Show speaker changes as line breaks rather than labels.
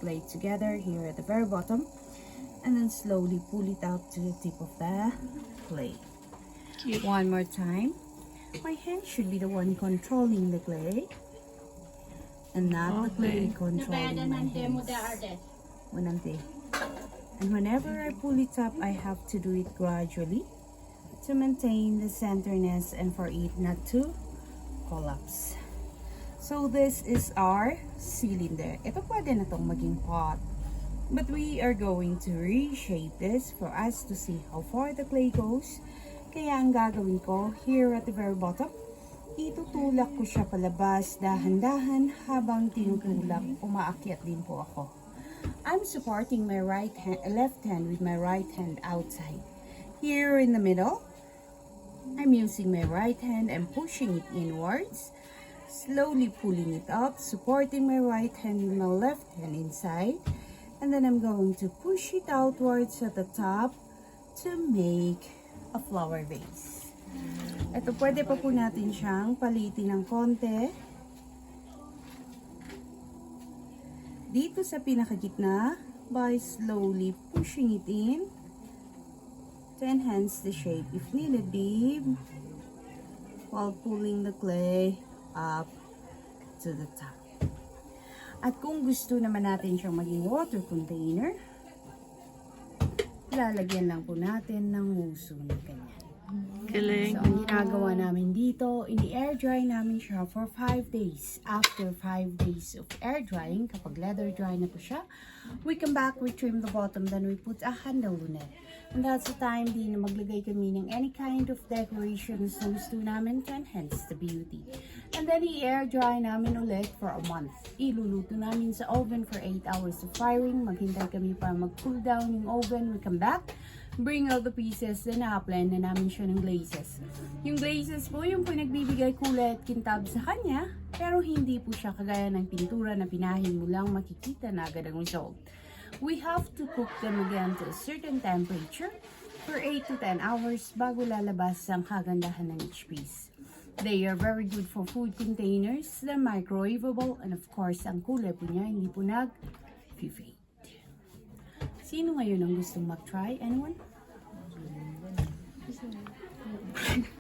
clay together here at the very bottom, and then slowly pull it out to the tip of the clay.
Cute.
One more time. My hand should be the one controlling the clay, and not the clay controlling my hands. Manante. And whenever I pull it up, I have to do it gradually to maintain the centerness and for it not to collapse. So this is our cylinder. Ito pwede na tong maging pot. But we are going to reshape this for us to see how far the clay goes. Kaya ang gagawin ko here at the very bottom, itutulak ko siya palabas dahan-dahan habang tinutulak, umaakyat din po ako. I'm supporting my left hand with my right hand outside. Here in the middle, I'm using my right hand and pushing it inwards, slowly pulling it up, supporting my right hand with my left hand inside, and then I'm going to push it outwards at the top to make a flower vase. Ito, pwede pa po natin siyang palitin ng konti. Dito sa pinakagitna, by slowly pushing it in to enhance the shape if needed be, while pulling the clay up to the top. At kung gusto naman natin siyang maging water container, lalagyan lang po natin ng muso na ganyan.
Galing.
So, ang ginagawa namin dito, ini-air dry namin siya for 5 days. After 5 days of air drying, kapag leather dry na po siya, we come back, we trim the bottom, then we put a handle on it. And that's the time din na maglagay kami ng any kind of decorations na gusto namin to enhance the beauty. And then i-air dry namin ulit for a month. Iluluto namin sa oven for 8 hours of firing. Maghintay kami para mag-cool down yung oven. We come back, bring out the pieces, then na-apply na namin siya ng glazes. Yung glazes po, yung po nagbibigay kulay at kintab sa kanya, pero hindi po siya kagaya ng pintura na pinahin mo lang, makikita na agad ang result. We have to cook them again to a certain temperature for 8 to 10 hours bago lalabas ang kagandahan ng each piece. They are very good for food containers, they're microwavable, and of course, ang kulay po niya hindi po nag-fade. Sino ngayon ang gustong mag-try? Anyone?